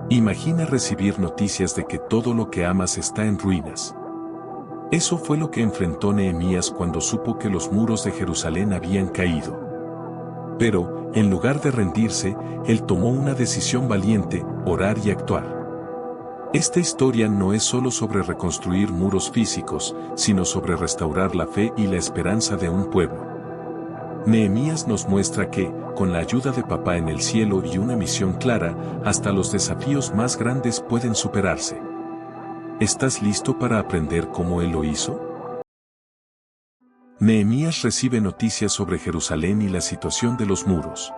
Imagina recibir noticias de que todo lo que amas está en ruinas. Eso fue lo que enfrentó Nehemías cuando supo que los muros de Jerusalén habían caído. Pero, en lugar de rendirse, él tomó una decisión valiente: orar y actuar. Esta historia no es solo sobre reconstruir muros físicos, sino sobre restaurar la fe y la esperanza de un pueblo. Nehemías nos muestra que, con la ayuda de Papá en el cielo y una misión clara, hasta los desafíos más grandes pueden superarse. ¿Estás listo para aprender cómo él lo hizo? Nehemías recibe noticias sobre Jerusalén y la situación de los muros.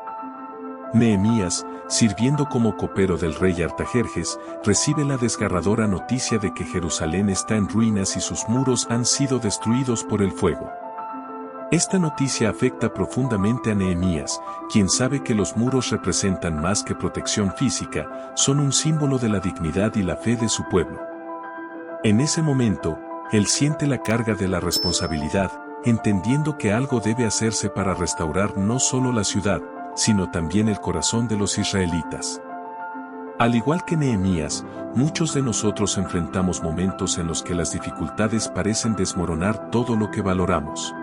Nehemías, sirviendo como copero del rey Artajerjes, recibe la desgarradora noticia de que Jerusalén está en ruinas y sus muros han sido destruidos por el fuego. Esta noticia afecta profundamente a Nehemías, quien sabe que los muros representan más que protección física, son un símbolo de la dignidad y la fe de su pueblo. En ese momento, él siente la carga de la responsabilidad, entendiendo que algo debe hacerse para restaurar no solo la ciudad, sino también el corazón de los israelitas. Al igual que Nehemías, muchos de nosotros enfrentamos momentos en los que las dificultades parecen desmoronar todo lo que valoramos.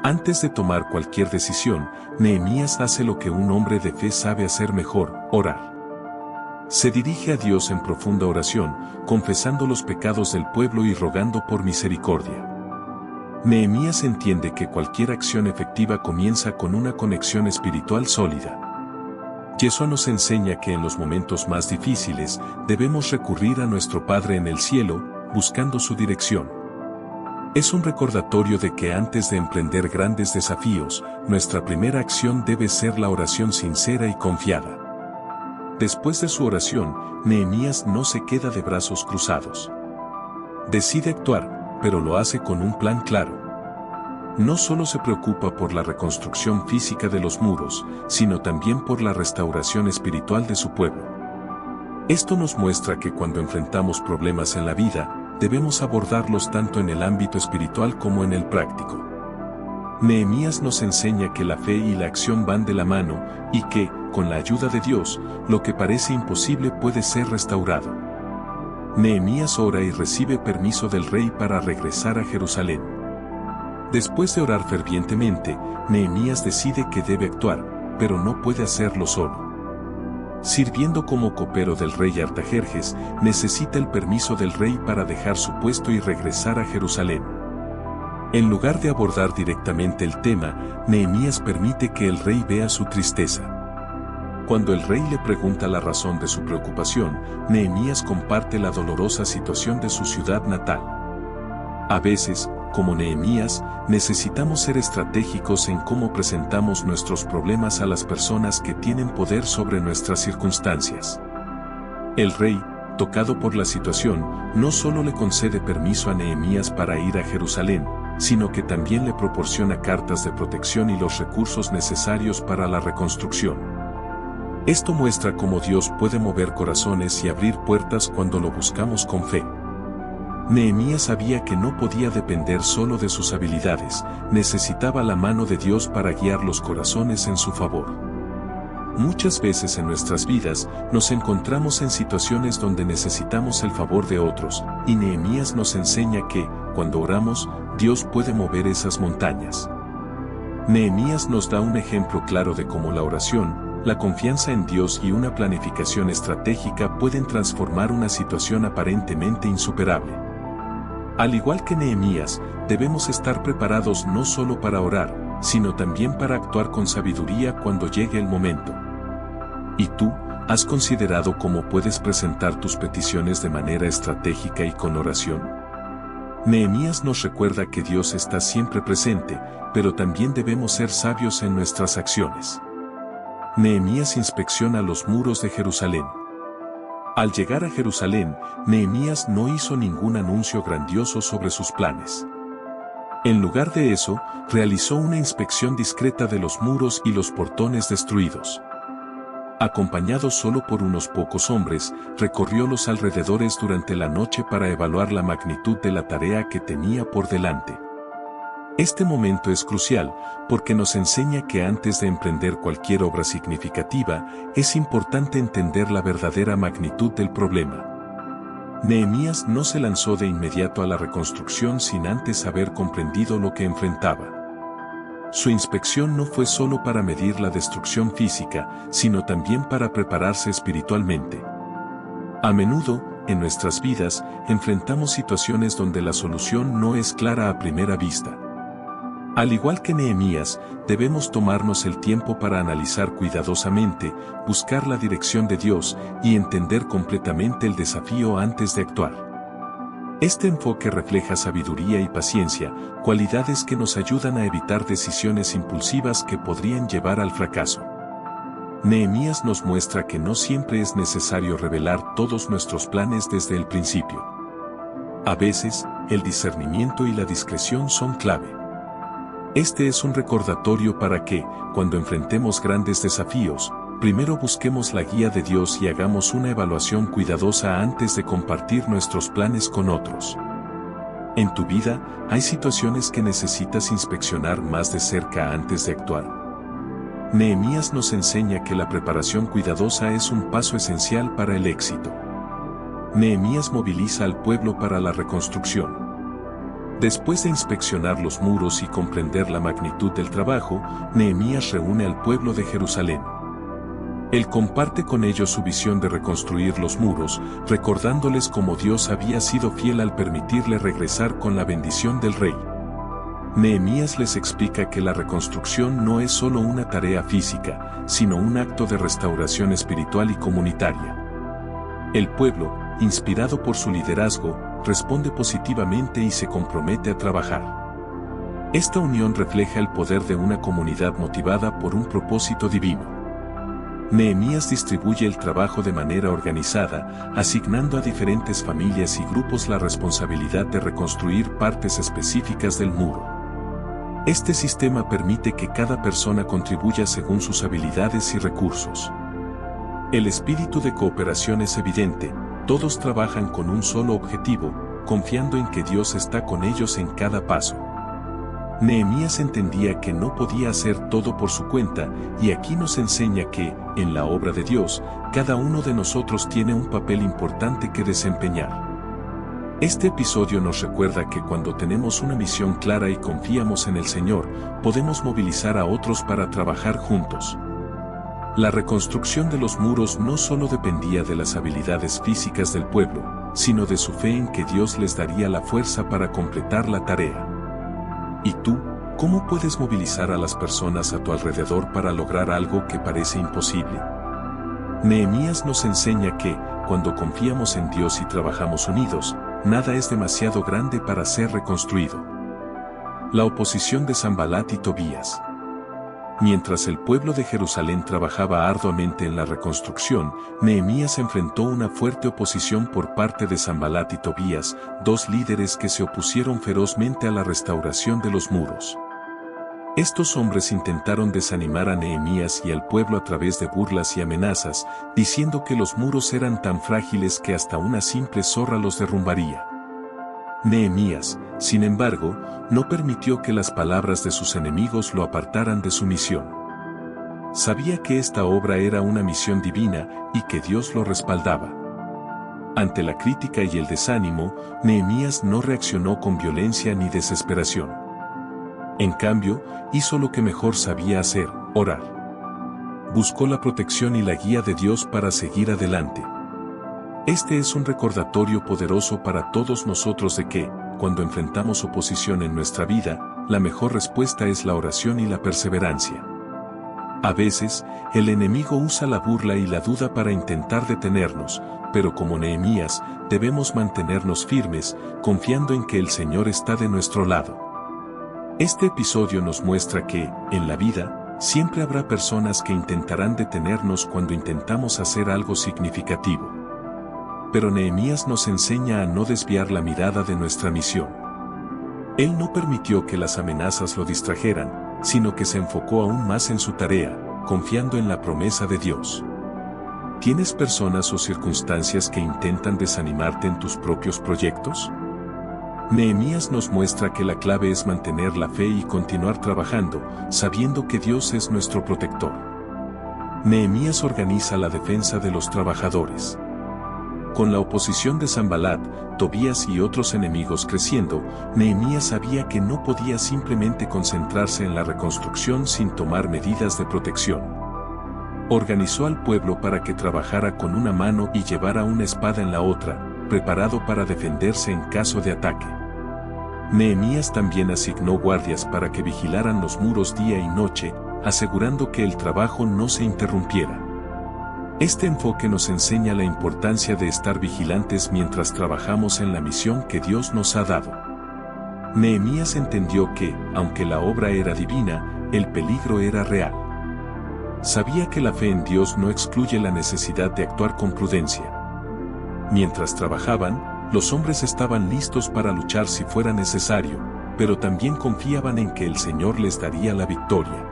Antes de tomar cualquier decisión, Nehemías hace lo que un hombre de fe sabe hacer mejor: orar. Se dirige a Dios en profunda oración, confesando los pecados del pueblo y rogando por misericordia. Nehemías entiende que cualquier acción efectiva comienza con una conexión espiritual sólida. Y eso nos enseña que en los momentos más difíciles, debemos recurrir a nuestro Padre en el cielo, buscando su dirección. Es un recordatorio de que antes de emprender grandes desafíos, nuestra primera acción debe ser la oración sincera y confiada. Después de su oración, Nehemías no se queda de brazos cruzados. Decide actuar, pero lo hace con un plan claro. No solo se preocupa por la reconstrucción física de los muros, sino también por la restauración espiritual de su pueblo. Esto nos muestra que cuando enfrentamos problemas en la vida, debemos abordarlos tanto en el ámbito espiritual como en el práctico. Nehemías nos enseña que la fe y la acción van de la mano, y que, con la ayuda de Dios, lo que parece imposible puede ser restaurado. Nehemías ora y recibe permiso del rey para regresar a Jerusalén. Después de orar fervientemente, Nehemías decide que debe actuar, pero no puede hacerlo solo. Sirviendo como copero del rey Artajerjes, necesita el permiso del rey para dejar su puesto y regresar a Jerusalén. En lugar de abordar directamente el tema, Nehemías permite que el rey vea su tristeza. Cuando el rey le pregunta la razón de su preocupación, Nehemías comparte la dolorosa situación de su ciudad natal. A veces, como Nehemías, necesitamos ser estratégicos en cómo presentamos nuestros problemas a las personas que tienen poder sobre nuestras circunstancias. El rey, tocado por la situación, no solo le concede permiso a Nehemías para ir a Jerusalén, sino que también le proporciona cartas de protección y los recursos necesarios para la reconstrucción. Esto muestra cómo Dios puede mover corazones y abrir puertas cuando lo buscamos con fe. Nehemías sabía que no podía depender solo de sus habilidades, necesitaba la mano de Dios para guiar los corazones en su favor. Muchas veces en nuestras vidas, nos encontramos en situaciones donde necesitamos el favor de otros, y Nehemías nos enseña que, cuando oramos, Dios puede mover esas montañas. Nehemías nos da un ejemplo claro de cómo la oración, la confianza en Dios y una planificación estratégica pueden transformar una situación aparentemente insuperable. Al igual que Nehemías, debemos estar preparados no solo para orar, sino también para actuar con sabiduría cuando llegue el momento. ¿Y tú, has considerado cómo puedes presentar tus peticiones de manera estratégica y con oración? Nehemías nos recuerda que Dios está siempre presente, pero también debemos ser sabios en nuestras acciones. Nehemías inspecciona los muros de Jerusalén. Al llegar a Jerusalén, Nehemías no hizo ningún anuncio grandioso sobre sus planes. En lugar de eso, realizó una inspección discreta de los muros y los portones destruidos. Acompañado solo por unos pocos hombres, recorrió los alrededores durante la noche para evaluar la magnitud de la tarea que tenía por delante. Este momento es crucial porque nos enseña que antes de emprender cualquier obra significativa, es importante entender la verdadera magnitud del problema. Nehemías no se lanzó de inmediato a la reconstrucción sin antes haber comprendido lo que enfrentaba. Su inspección no fue solo para medir la destrucción física, sino también para prepararse espiritualmente. A menudo, en nuestras vidas, enfrentamos situaciones donde la solución no es clara a primera vista. Al igual que Nehemías, debemos tomarnos el tiempo para analizar cuidadosamente, buscar la dirección de Dios y entender completamente el desafío antes de actuar. Este enfoque refleja sabiduría y paciencia, cualidades que nos ayudan a evitar decisiones impulsivas que podrían llevar al fracaso. Nehemías nos muestra que no siempre es necesario revelar todos nuestros planes desde el principio. A veces, el discernimiento y la discreción son clave. Este es un recordatorio para que, cuando enfrentemos grandes desafíos, primero busquemos la guía de Dios y hagamos una evaluación cuidadosa antes de compartir nuestros planes con otros. En tu vida, hay situaciones que necesitas inspeccionar más de cerca antes de actuar. Nehemías nos enseña que la preparación cuidadosa es un paso esencial para el éxito. Nehemías moviliza al pueblo para la reconstrucción. Después de inspeccionar los muros y comprender la magnitud del trabajo, Nehemías reúne al pueblo de Jerusalén. Él comparte con ellos su visión de reconstruir los muros, recordándoles cómo Dios había sido fiel al permitirle regresar con la bendición del rey. Nehemías les explica que la reconstrucción no es solo una tarea física, sino un acto de restauración espiritual y comunitaria. El pueblo, inspirado por su liderazgo, responde positivamente y se compromete a trabajar. Esta unión refleja el poder de una comunidad motivada por un propósito divino. Nehemías distribuye el trabajo de manera organizada, asignando a diferentes familias y grupos la responsabilidad de reconstruir partes específicas del muro. Este sistema permite que cada persona contribuya según sus habilidades y recursos. El espíritu de cooperación es evidente. Todos trabajan con un solo objetivo, confiando en que Dios está con ellos en cada paso. Nehemías entendía que no podía hacer todo por su cuenta, y aquí nos enseña que, en la obra de Dios, cada uno de nosotros tiene un papel importante que desempeñar. Este episodio nos recuerda que cuando tenemos una misión clara y confiamos en el Señor, podemos movilizar a otros para trabajar juntos. La reconstrucción de los muros no solo dependía de las habilidades físicas del pueblo, sino de su fe en que Dios les daría la fuerza para completar la tarea. ¿Y tú, cómo puedes movilizar a las personas a tu alrededor para lograr algo que parece imposible? Nehemías nos enseña que, cuando confiamos en Dios y trabajamos unidos, nada es demasiado grande para ser reconstruido. La oposición de Sanbalat y Tobías. Mientras el pueblo de Jerusalén trabajaba arduamente en la reconstrucción, Nehemías enfrentó una fuerte oposición por parte de Sanbalat y Tobías, dos líderes que se opusieron ferozmente a la restauración de los muros. Estos hombres intentaron desanimar a Nehemías y al pueblo a través de burlas y amenazas, diciendo que los muros eran tan frágiles que hasta una simple zorra los derrumbaría. Nehemías, sin embargo, no permitió que las palabras de sus enemigos lo apartaran de su misión. Sabía que esta obra era una misión divina y que Dios lo respaldaba. Ante la crítica y el desánimo, Nehemías no reaccionó con violencia ni desesperación. En cambio, hizo lo que mejor sabía hacer, orar. Buscó la protección y la guía de Dios para seguir adelante. Este es un recordatorio poderoso para todos nosotros de que, cuando enfrentamos oposición en nuestra vida, la mejor respuesta es la oración y la perseverancia. A veces, el enemigo usa la burla y la duda para intentar detenernos, pero como Nehemías, debemos mantenernos firmes, confiando en que el Señor está de nuestro lado. Este episodio nos muestra que, en la vida, siempre habrá personas que intentarán detenernos cuando intentamos hacer algo significativo. Pero Nehemías nos enseña a no desviar la mirada de nuestra misión. Él no permitió que las amenazas lo distrajeran, sino que se enfocó aún más en su tarea, confiando en la promesa de Dios. ¿Tienes personas o circunstancias que intentan desanimarte en tus propios proyectos? Nehemías nos muestra que la clave es mantener la fe y continuar trabajando, sabiendo que Dios es nuestro protector. Nehemías organiza la defensa de los trabajadores. Con la oposición de Sanbalat, Tobías y otros enemigos creciendo, Nehemías sabía que no podía simplemente concentrarse en la reconstrucción sin tomar medidas de protección. Organizó al pueblo para que trabajara con una mano y llevara una espada en la otra, preparado para defenderse en caso de ataque. Nehemías también asignó guardias para que vigilaran los muros día y noche, asegurando que el trabajo no se interrumpiera. Este enfoque nos enseña la importancia de estar vigilantes mientras trabajamos en la misión que Dios nos ha dado. Nehemías entendió que, aunque la obra era divina, el peligro era real. Sabía que la fe en Dios no excluye la necesidad de actuar con prudencia. Mientras trabajaban, los hombres estaban listos para luchar si fuera necesario, pero también confiaban en que el Señor les daría la victoria.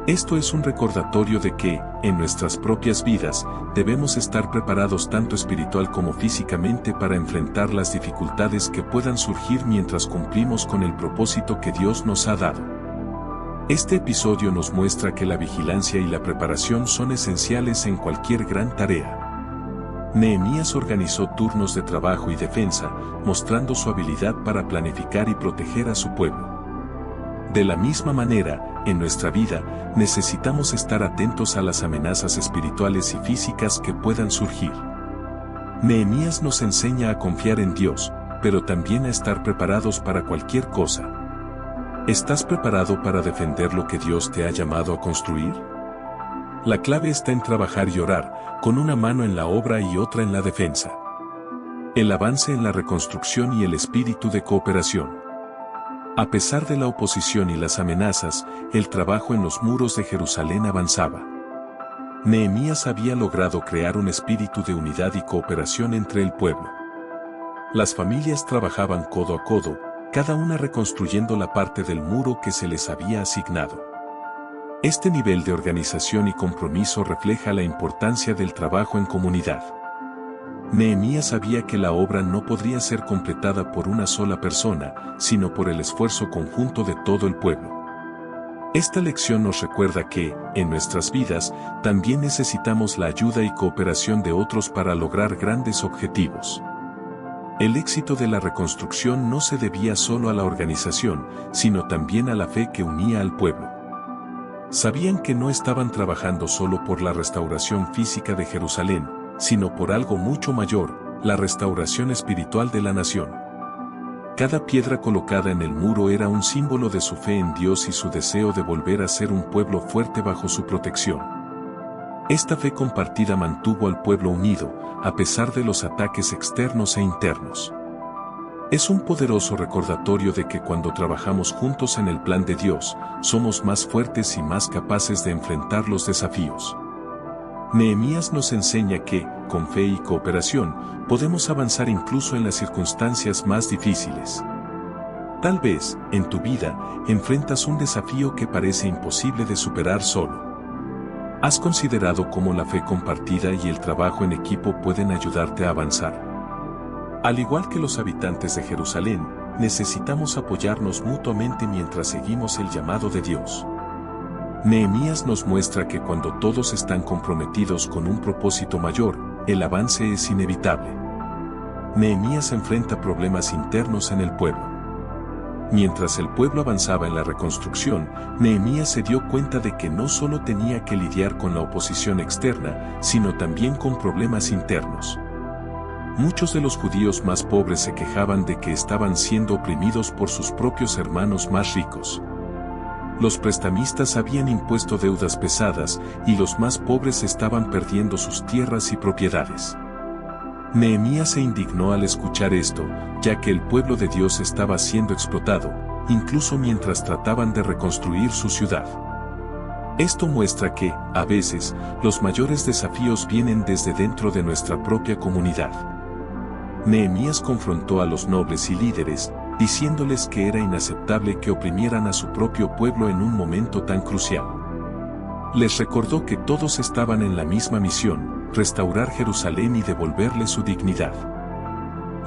Esto es un recordatorio de que, en nuestras propias vidas, debemos estar preparados tanto espiritual como físicamente para enfrentar las dificultades que puedan surgir mientras cumplimos con el propósito que Dios nos ha dado. Este episodio nos muestra que la vigilancia y la preparación son esenciales en cualquier gran tarea. Nehemías organizó turnos de trabajo y defensa, mostrando su habilidad para planificar y proteger a su pueblo. De la misma manera, en nuestra vida, necesitamos estar atentos a las amenazas espirituales y físicas que puedan surgir. Nehemías nos enseña a confiar en Dios, pero también a estar preparados para cualquier cosa. ¿Estás preparado para defender lo que Dios te ha llamado a construir? La clave está en trabajar y orar, con una mano en la obra y otra en la defensa. El avance en la reconstrucción y el espíritu de cooperación. A pesar de la oposición y las amenazas, el trabajo en los muros de Jerusalén avanzaba. Nehemías había logrado crear un espíritu de unidad y cooperación entre el pueblo. Las familias trabajaban codo a codo, cada una reconstruyendo la parte del muro que se les había asignado. Este nivel de organización y compromiso refleja la importancia del trabajo en comunidad. Nehemías sabía que la obra no podría ser completada por una sola persona, sino por el esfuerzo conjunto de todo el pueblo. Esta lección nos recuerda que, en nuestras vidas, también necesitamos la ayuda y cooperación de otros para lograr grandes objetivos. El éxito de la reconstrucción no se debía solo a la organización, sino también a la fe que unía al pueblo. Sabían que no estaban trabajando solo por la restauración física de Jerusalén, sino por algo mucho mayor, la restauración espiritual de la nación. Cada piedra colocada en el muro era un símbolo de su fe en Dios y su deseo de volver a ser un pueblo fuerte bajo su protección. Esta fe compartida mantuvo al pueblo unido, a pesar de los ataques externos e internos. Es un poderoso recordatorio de que cuando trabajamos juntos en el plan de Dios, somos más fuertes y más capaces de enfrentar los desafíos. Nehemías nos enseña que, con fe y cooperación, podemos avanzar incluso en las circunstancias más difíciles. Tal vez, en tu vida, enfrentas un desafío que parece imposible de superar solo. ¿Has considerado cómo la fe compartida y el trabajo en equipo pueden ayudarte a avanzar? Al igual que los habitantes de Jerusalén, necesitamos apoyarnos mutuamente mientras seguimos el llamado de Dios. Nehemías nos muestra que cuando todos están comprometidos con un propósito mayor, el avance es inevitable. Nehemías enfrenta problemas internos en el pueblo. Mientras el pueblo avanzaba en la reconstrucción, Nehemías se dio cuenta de que no solo tenía que lidiar con la oposición externa, sino también con problemas internos. Muchos de los judíos más pobres se quejaban de que estaban siendo oprimidos por sus propios hermanos más ricos. Los prestamistas habían impuesto deudas pesadas y los más pobres estaban perdiendo sus tierras y propiedades. Nehemías se indignó al escuchar esto, ya que el pueblo de Dios estaba siendo explotado, incluso mientras trataban de reconstruir su ciudad. Esto muestra que, a veces, los mayores desafíos vienen desde dentro de nuestra propia comunidad. Nehemías confrontó a los nobles y líderes, diciéndoles que era inaceptable que oprimieran a su propio pueblo en un momento tan crucial. Les recordó que todos estaban en la misma misión, restaurar Jerusalén y devolverle su dignidad.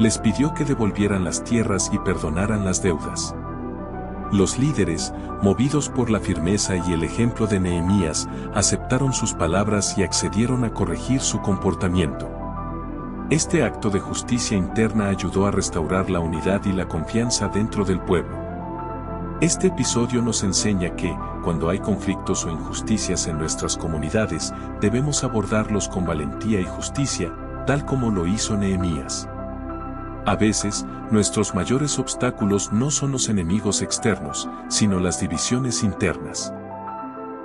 Les pidió que devolvieran las tierras y perdonaran las deudas. Los líderes, movidos por la firmeza y el ejemplo de Nehemías, aceptaron sus palabras y accedieron a corregir su comportamiento. Este acto de justicia interna ayudó a restaurar la unidad y la confianza dentro del pueblo. Este episodio nos enseña que, cuando hay conflictos o injusticias en nuestras comunidades, debemos abordarlos con valentía y justicia, tal como lo hizo Nehemías. A veces, nuestros mayores obstáculos no son los enemigos externos, sino las divisiones internas.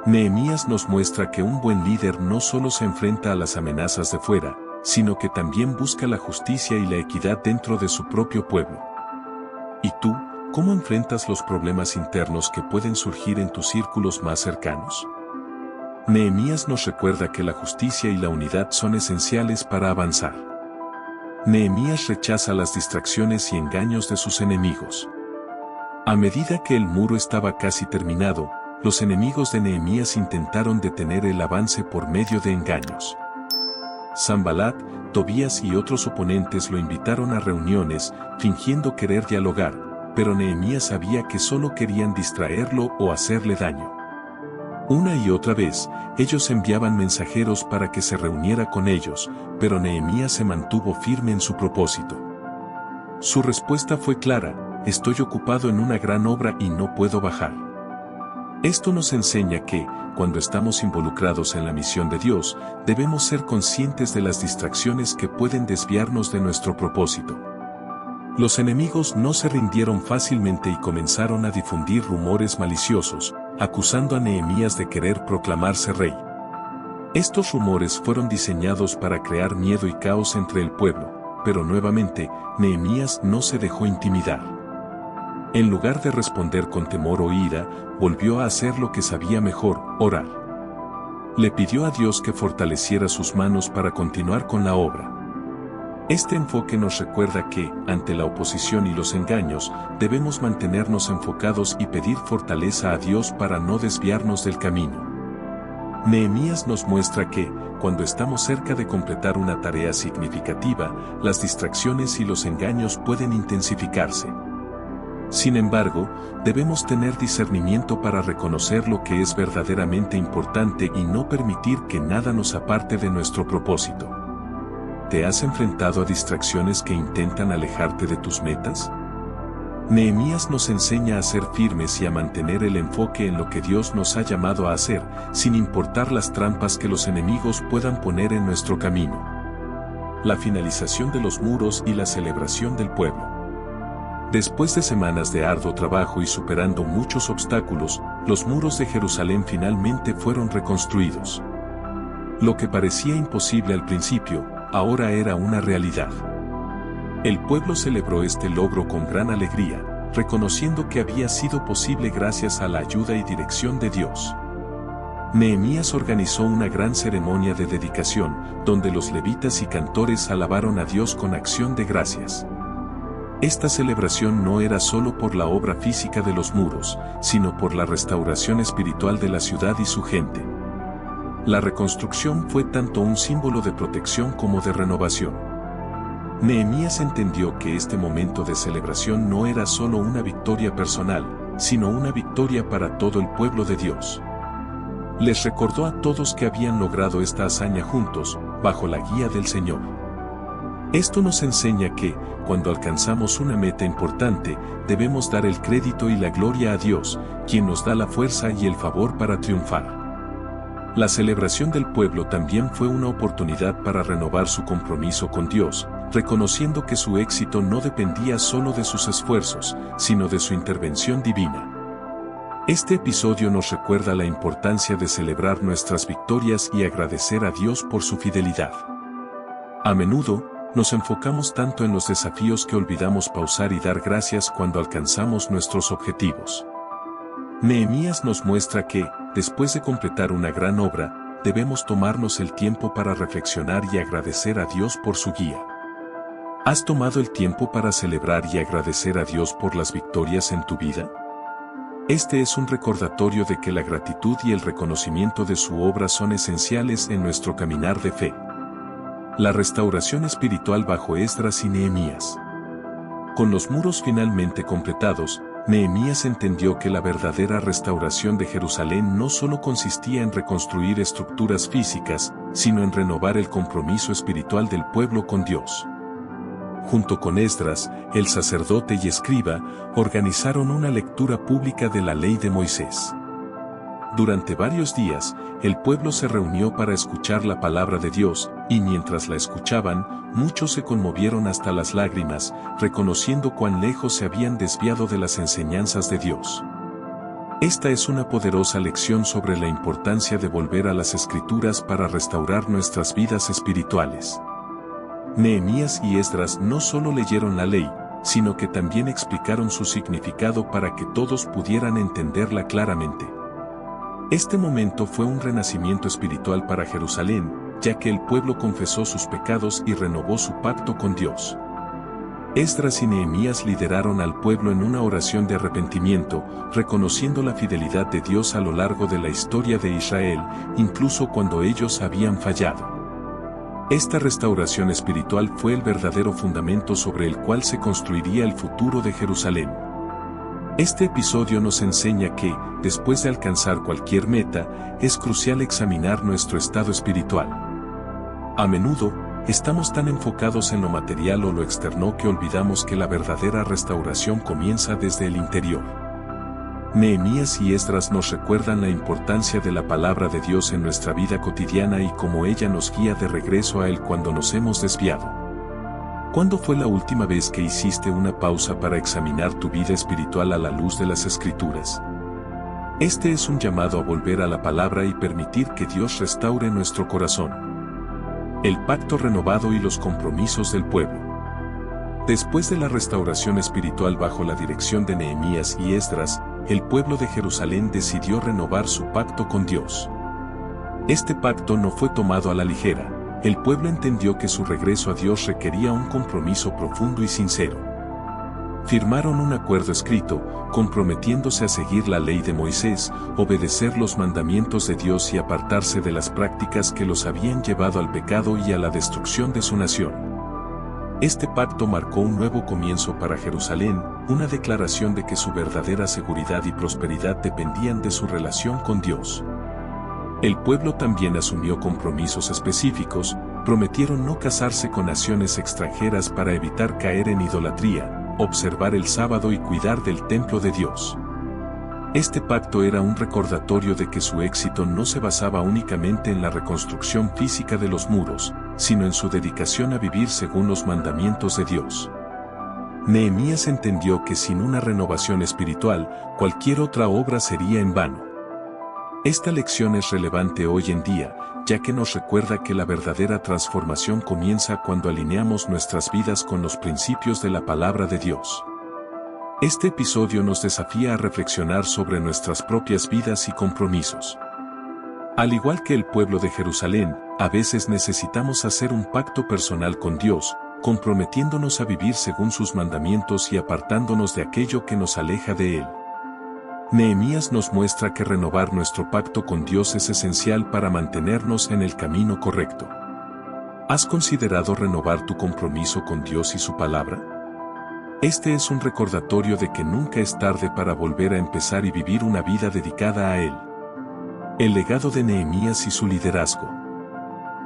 Nehemías nos muestra que un buen líder no solo se enfrenta a las amenazas de fuera, sino que también busca la justicia y la equidad dentro de su propio pueblo. ¿Y tú, cómo enfrentas los problemas internos que pueden surgir en tus círculos más cercanos? Nehemías nos recuerda que la justicia y la unidad son esenciales para avanzar. Nehemías rechaza las distracciones y engaños de sus enemigos. A medida que el muro estaba casi terminado, los enemigos de Nehemías intentaron detener el avance por medio de engaños. Sanbalat, Tobías y otros oponentes lo invitaron a reuniones, fingiendo querer dialogar, pero Nehemías sabía que solo querían distraerlo o hacerle daño. Una y otra vez, ellos enviaban mensajeros para que se reuniera con ellos, pero Nehemías se mantuvo firme en su propósito. Su respuesta fue clara: estoy ocupado en una gran obra y no puedo bajar. Esto nos enseña que, cuando estamos involucrados en la misión de Dios, debemos ser conscientes de las distracciones que pueden desviarnos de nuestro propósito. Los enemigos no se rindieron fácilmente y comenzaron a difundir rumores maliciosos, acusando a Nehemías de querer proclamarse rey. Estos rumores fueron diseñados para crear miedo y caos entre el pueblo, pero nuevamente, Nehemías no se dejó intimidar. En lugar de responder con temor o ira, volvió a hacer lo que sabía mejor: orar. Le pidió a Dios que fortaleciera sus manos para continuar con la obra. Este enfoque nos recuerda que, ante la oposición y los engaños, debemos mantenernos enfocados y pedir fortaleza a Dios para no desviarnos del camino. Nehemías nos muestra que, cuando estamos cerca de completar una tarea significativa, las distracciones y los engaños pueden intensificarse. Sin embargo, debemos tener discernimiento para reconocer lo que es verdaderamente importante y no permitir que nada nos aparte de nuestro propósito. ¿Te has enfrentado a distracciones que intentan alejarte de tus metas? Nehemías nos enseña a ser firmes y a mantener el enfoque en lo que Dios nos ha llamado a hacer, sin importar las trampas que los enemigos puedan poner en nuestro camino. La finalización de los muros y la celebración del pueblo. Después de semanas de arduo trabajo y superando muchos obstáculos, los muros de Jerusalén finalmente fueron reconstruidos. Lo que parecía imposible al principio, ahora era una realidad. El pueblo celebró este logro con gran alegría, reconociendo que había sido posible gracias a la ayuda y dirección de Dios. Nehemías organizó una gran ceremonia de dedicación, donde los levitas y cantores alabaron a Dios con acción de gracias. Esta celebración no era solo por la obra física de los muros, sino por la restauración espiritual de la ciudad y su gente. La reconstrucción fue tanto un símbolo de protección como de renovación. Nehemías entendió que este momento de celebración no era solo una victoria personal, sino una victoria para todo el pueblo de Dios. Les recordó a todos que habían logrado esta hazaña juntos, bajo la guía del Señor. Esto nos enseña que, cuando alcanzamos una meta importante, debemos dar el crédito y la gloria a Dios, quien nos da la fuerza y el favor para triunfar. La celebración del pueblo también fue una oportunidad para renovar su compromiso con Dios, reconociendo que su éxito no dependía solo de sus esfuerzos, sino de su intervención divina. Este episodio nos recuerda la importancia de celebrar nuestras victorias y agradecer a Dios por su fidelidad. A menudo, nos enfocamos tanto en los desafíos que olvidamos pausar y dar gracias cuando alcanzamos nuestros objetivos. Nehemías nos muestra que, después de completar una gran obra, debemos tomarnos el tiempo para reflexionar y agradecer a Dios por su guía. ¿Has tomado el tiempo para celebrar y agradecer a Dios por las victorias en tu vida? Este es un recordatorio de que la gratitud y el reconocimiento de su obra son esenciales en nuestro caminar de fe. La restauración espiritual bajo Esdras y Nehemías. Con los muros finalmente completados, Nehemías entendió que la verdadera restauración de Jerusalén no solo consistía en reconstruir estructuras físicas, sino en renovar el compromiso espiritual del pueblo con Dios. Junto con Esdras, el sacerdote y escriba, organizaron una lectura pública de la ley de Moisés. Durante varios días, el pueblo se reunió para escuchar la palabra de Dios, y mientras la escuchaban, muchos se conmovieron hasta las lágrimas, reconociendo cuán lejos se habían desviado de las enseñanzas de Dios. Esta es una poderosa lección sobre la importancia de volver a las Escrituras para restaurar nuestras vidas espirituales. Nehemías y Esdras no solo leyeron la ley, sino que también explicaron su significado para que todos pudieran entenderla claramente. Este momento fue un renacimiento espiritual para Jerusalén, ya que el pueblo confesó sus pecados y renovó su pacto con Dios. Esdras y Nehemías lideraron al pueblo en una oración de arrepentimiento, reconociendo la fidelidad de Dios a lo largo de la historia de Israel, incluso cuando ellos habían fallado. Esta restauración espiritual fue el verdadero fundamento sobre el cual se construiría el futuro de Jerusalén. Este episodio nos enseña que, después de alcanzar cualquier meta, es crucial examinar nuestro estado espiritual. A menudo, estamos tan enfocados en lo material o lo externo que olvidamos que la verdadera restauración comienza desde el interior. Nehemías y Esdras nos recuerdan la importancia de la palabra de Dios en nuestra vida cotidiana y cómo ella nos guía de regreso a Él cuando nos hemos desviado. ¿Cuándo fue la última vez que hiciste una pausa para examinar tu vida espiritual a la luz de las Escrituras? Este es un llamado a volver a la palabra y permitir que Dios restaure nuestro corazón. El pacto renovado y los compromisos del pueblo. Después de la restauración espiritual bajo la dirección de Nehemías y Esdras, el pueblo de Jerusalén decidió renovar su pacto con Dios. Este pacto no fue tomado a la ligera. El pueblo entendió que su regreso a Dios requería un compromiso profundo y sincero. Firmaron un acuerdo escrito, comprometiéndose a seguir la ley de Moisés, obedecer los mandamientos de Dios y apartarse de las prácticas que los habían llevado al pecado y a la destrucción de su nación. Este pacto marcó un nuevo comienzo para Jerusalén, una declaración de que su verdadera seguridad y prosperidad dependían de su relación con Dios. El pueblo también asumió compromisos específicos, prometieron no casarse con naciones extranjeras para evitar caer en idolatría, observar el sábado y cuidar del templo de Dios. Este pacto era un recordatorio de que su éxito no se basaba únicamente en la reconstrucción física de los muros, sino en su dedicación a vivir según los mandamientos de Dios. Nehemías entendió que sin una renovación espiritual, cualquier otra obra sería en vano. Esta lección es relevante hoy en día, ya que nos recuerda que la verdadera transformación comienza cuando alineamos nuestras vidas con los principios de la palabra de Dios. Este episodio nos desafía a reflexionar sobre nuestras propias vidas y compromisos. Al igual que el pueblo de Jerusalén, a veces necesitamos hacer un pacto personal con Dios, comprometiéndonos a vivir según sus mandamientos y apartándonos de aquello que nos aleja de Él. Nehemías nos muestra que renovar nuestro pacto con Dios es esencial para mantenernos en el camino correcto. ¿Has considerado renovar tu compromiso con Dios y su palabra? Este es un recordatorio de que nunca es tarde para volver a empezar y vivir una vida dedicada a Él. El legado de Nehemías y su liderazgo.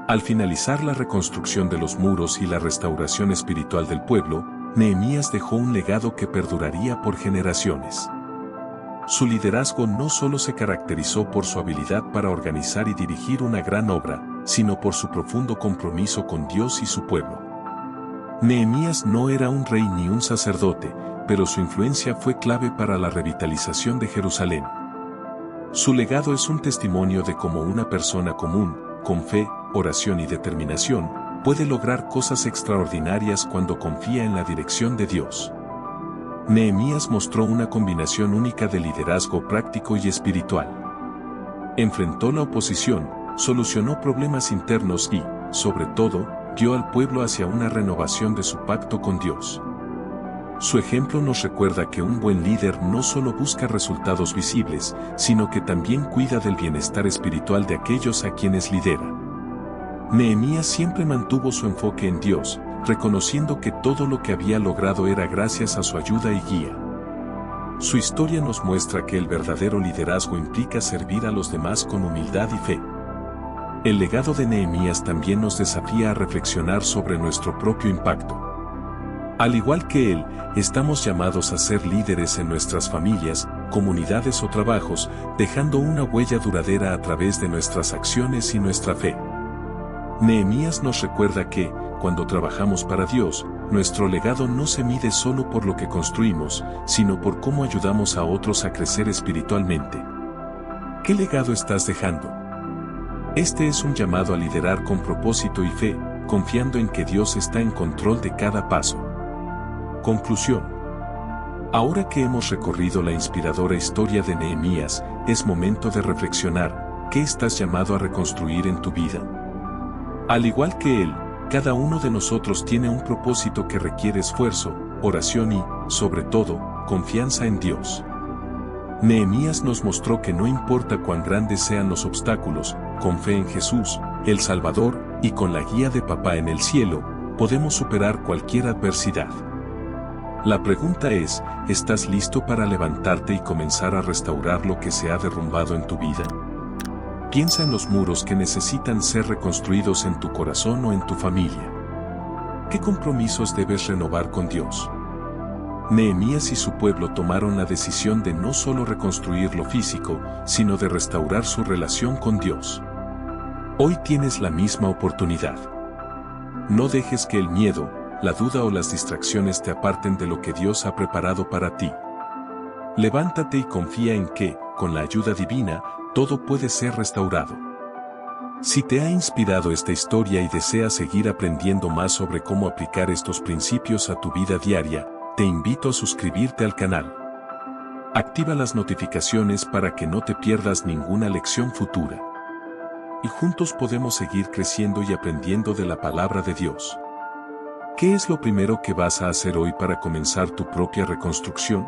Al finalizar la reconstrucción de los muros y la restauración espiritual del pueblo, Nehemías dejó un legado que perduraría por generaciones. Su liderazgo no solo se caracterizó por su habilidad para organizar y dirigir una gran obra, sino por su profundo compromiso con Dios y su pueblo. Nehemías no era un rey ni un sacerdote, pero su influencia fue clave para la revitalización de Jerusalén. Su legado es un testimonio de cómo una persona común, con fe, oración y determinación, puede lograr cosas extraordinarias cuando confía en la dirección de Dios. Nehemías mostró una combinación única de liderazgo práctico y espiritual. Enfrentó la oposición, solucionó problemas internos y, sobre todo, guió al pueblo hacia una renovación de su pacto con Dios. Su ejemplo nos recuerda que un buen líder no solo busca resultados visibles, sino que también cuida del bienestar espiritual de aquellos a quienes lidera. Nehemías siempre mantuvo su enfoque en Dios, reconociendo que todo lo que había logrado era gracias a su ayuda y guía. Su historia nos muestra que el verdadero liderazgo implica servir a los demás con humildad y fe. El legado de Nehemías también nos desafía a reflexionar sobre nuestro propio impacto. Al igual que él, estamos llamados a ser líderes en nuestras familias, comunidades o trabajos, dejando una huella duradera a través de nuestras acciones y nuestra fe. Nehemías nos recuerda que, cuando trabajamos para Dios, nuestro legado no se mide solo por lo que construimos, sino por cómo ayudamos a otros a crecer espiritualmente. ¿Qué legado estás dejando? Este es un llamado a liderar con propósito y fe, confiando en que Dios está en control de cada paso. Conclusión. Ahora que hemos recorrido la inspiradora historia de Nehemías, es momento de reflexionar, ¿qué estás llamado a reconstruir en tu vida? Al igual que él, cada uno de nosotros tiene un propósito que requiere esfuerzo, oración y, sobre todo, confianza en Dios. Nehemías nos mostró que no importa cuán grandes sean los obstáculos, con fe en Jesús, el Salvador, y con la guía de Papá en el cielo, podemos superar cualquier adversidad. La pregunta es, ¿estás listo para levantarte y comenzar a restaurar lo que se ha derrumbado en tu vida? Piensa en los muros que necesitan ser reconstruidos en tu corazón o en tu familia. ¿Qué compromisos debes renovar con Dios? Nehemías y su pueblo tomaron la decisión de no solo reconstruir lo físico, sino de restaurar su relación con Dios. Hoy tienes la misma oportunidad. No dejes que el miedo, la duda o las distracciones te aparten de lo que Dios ha preparado para ti. Levántate y confía en que, con la ayuda divina, todo puede ser restaurado. Si te ha inspirado esta historia y deseas seguir aprendiendo más sobre cómo aplicar estos principios a tu vida diaria, te invito a suscribirte al canal. Activa las notificaciones para que no te pierdas ninguna lección futura. Y juntos podemos seguir creciendo y aprendiendo de la palabra de Dios. ¿Qué es lo primero que vas a hacer hoy para comenzar tu propia reconstrucción?